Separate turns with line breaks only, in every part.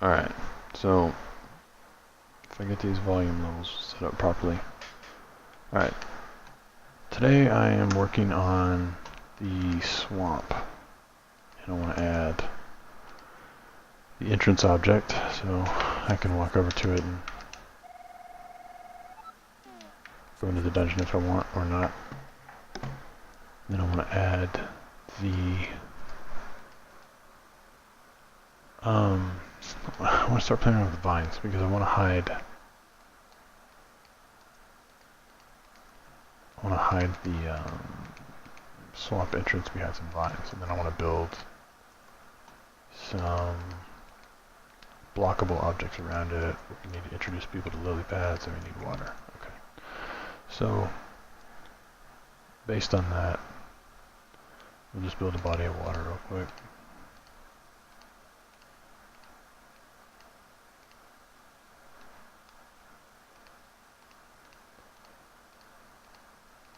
Alright, so if I get these volume levels set up properly. Alright, today I am working on the swamp, and I want to add the entrance object so I can walk over to it and go into the dungeon if I want or not. Then I want to add the I want to start playing with the vines because I want to hide the swamp entrance behind some vines, and then I want to build some blockable objects around it. We need to introduce people to lily pads, and we need water. Okay, so based on that, we'll just build a body of water real quick.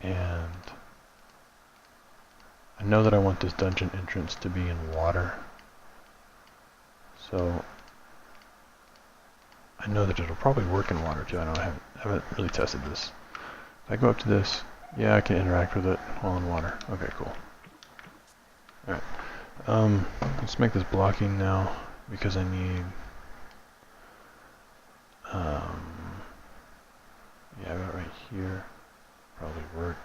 And I know that I want this dungeon entrance to be in water, so I know that it'll probably work in water too. I know I haven't really tested this. If I go up to this, yeah, I can interact with it while in water. Okay, cool. Alright, let's make this blocking now because I need yeah, I got it right here. Probably work.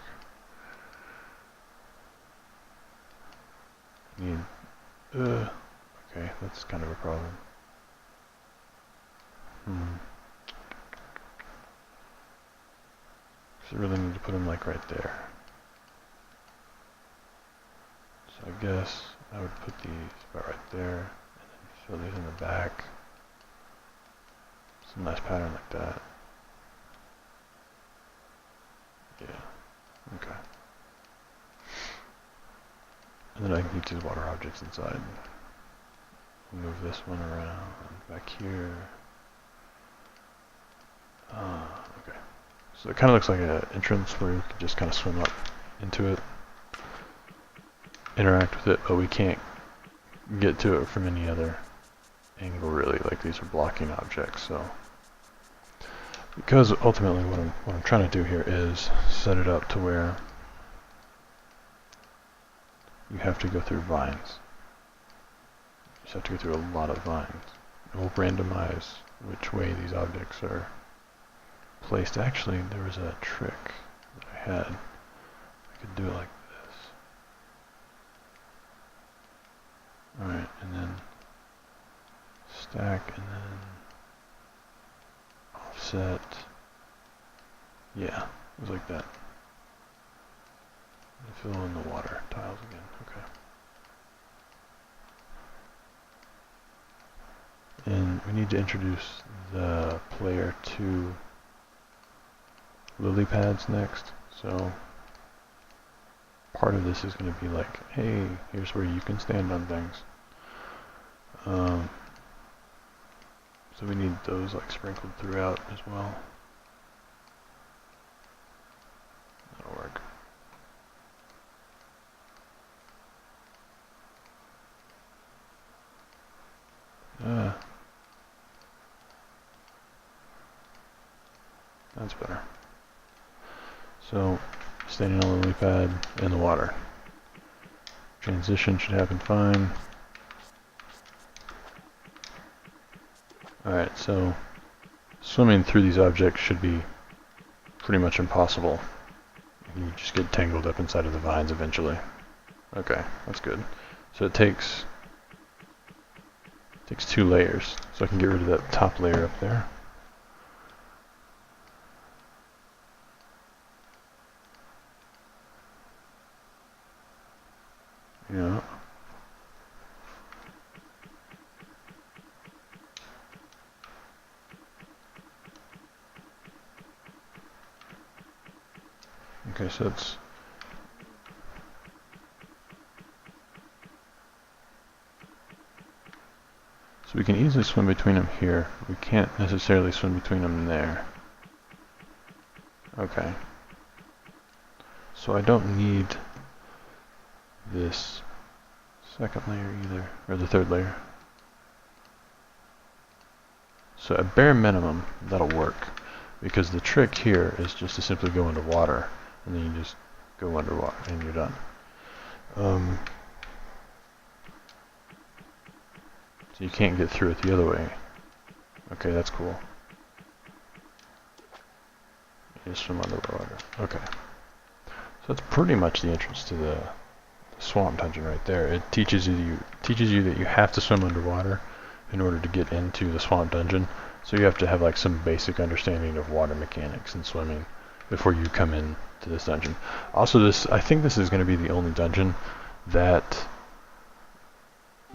Need okay, that's kind of a problem. So I really need to put them like right there. So I guess I would put these about right there, and then fill these in the back. Some nice pattern like that. Yeah, okay. And then I can keep these water objects inside. Move this one around back here. Okay. So it kind of looks like an entrance where you can just kind of swim up into it, interact with it, but we can't get to it from any other angle really. Like these are blocking objects, so because ultimately what I'm trying to do here is set it up to where you have to go through vines. You just have to go through a lot of vines. And we'll randomize which way these objects are placed. Actually, there was a trick that I had. I could do it like this. Alright, and then stack, and then offset. Yeah, it was like that. And fill in the water tiles again. Okay. And we need to introduce the player to lily pads next. So part of this is going to be like, hey, here's where you can stand on things. So we need those like sprinkled throughout as well. That'll work. That's better. So standing on the lily pad in the water. Transition should happen fine. Alright, so swimming through these objects should be pretty much impossible. You just get tangled up inside of the vines eventually. Okay, that's good. So it takes 2 layers, so I can get rid of that top layer up there. Yeah. Okay, so it's we can easily swim between them here. We can't necessarily swim between them there. Okay. So I don't need this second layer either, or the third layer. So at bare minimum, that'll work. Because the trick here is just to simply go into water, and then you just go underwater, and you're done. So you can't get through it the other way. Okay, that's cool. You just swim underwater. Okay. So that's pretty much the entrance to the swamp dungeon right there. It teaches you that you have to swim underwater in order to get into the swamp dungeon. So you have to have like some basic understanding of water mechanics and swimming before you come in to this dungeon. Also, I think this is going to be the only dungeon that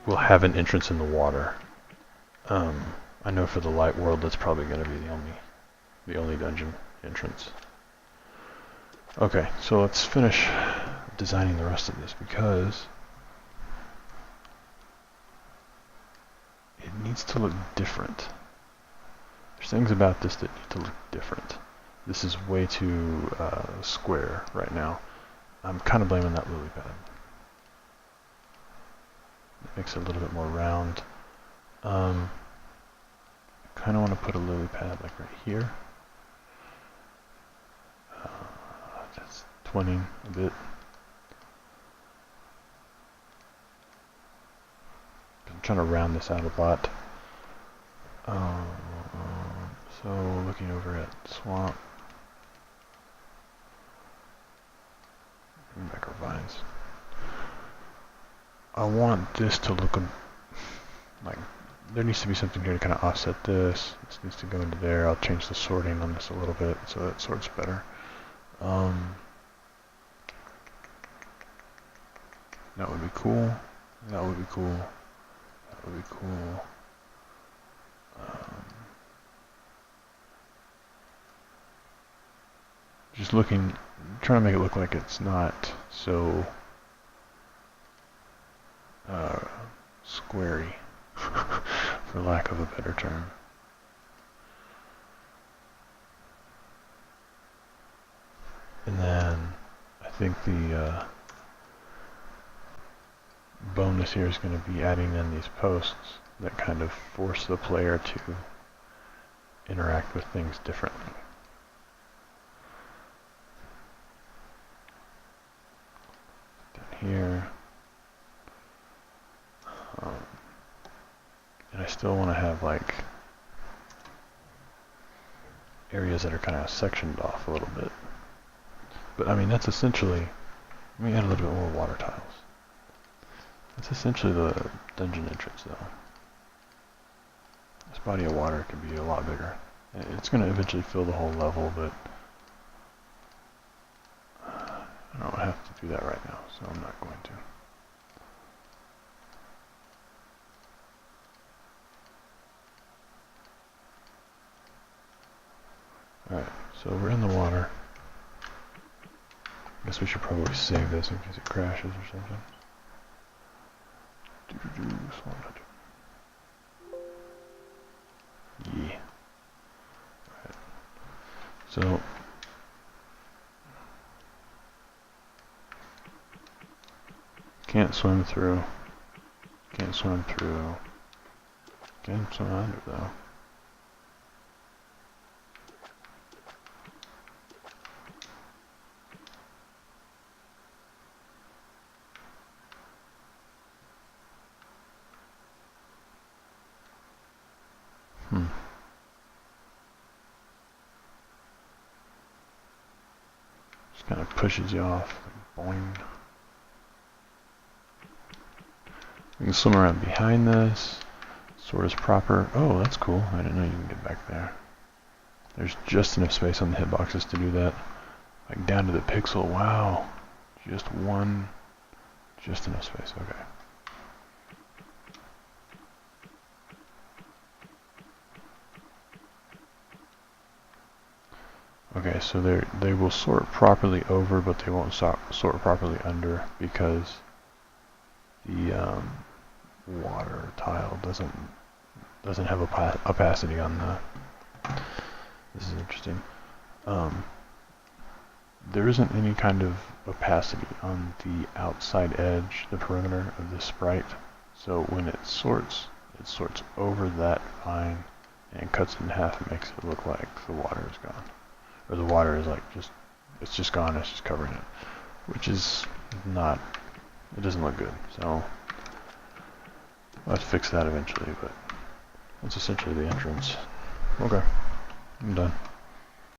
will have an entrance in the water. I know for the light world that's probably going to be the only dungeon entrance. Okay, so let's finish designing the rest of this because it needs to look different. There's things about this that need to look different. This is way too square right now. I'm kind of blaming that lily pad. It makes it a little bit more round. I kind of want to put a lily pad like right here. That's twinning a bit. I'm trying to round this out a lot. So looking over at swamp. Microvines. I want this to look like there needs to be something here to kind of offset this. This needs to go into there. I'll change the sorting on this a little bit so that sorts better. That would be cool. That would be cool. That would be cool. Just trying to make it look like it's not so squarey, for lack of a better term. And then I think the bonus here is going to be adding in these posts that kind of force the player to interact with things differently. Down here. And I still want to have like areas that are kind of sectioned off a little bit. But I mean, that's essentially, let me add a little bit more water tiles. That's essentially the dungeon entrance though. This body of water could be a lot bigger. It's going to eventually fill the whole level, but I don't have to do that right now, so I'm not going to. Alright, so we're in the water. I guess we should probably save this in case it crashes or something. Yeah. Alright. So can't swim through. Can't swim through. Can swim under though. Just kind of pushes you off. Boing. We can swim around behind this. Sword is proper. Oh, that's cool. I didn't know you can get back there. There's just enough space on the hitboxes to do that. Like down to the pixel. Wow. Just enough space. Okay. Okay, so they will sort properly over, but they won't sort properly under because the water tile doesn't have opacity on the. This is interesting. There isn't any kind of opacity on the outside edge, the perimeter of the sprite. So when it sorts over that vine and cuts it in half and makes it look like the water is gone. Or the water is like it's just gone, it's just covering it. Which is not, it doesn't look good. So I'll have to fix that eventually, but that's essentially the entrance. Okay, I'm done.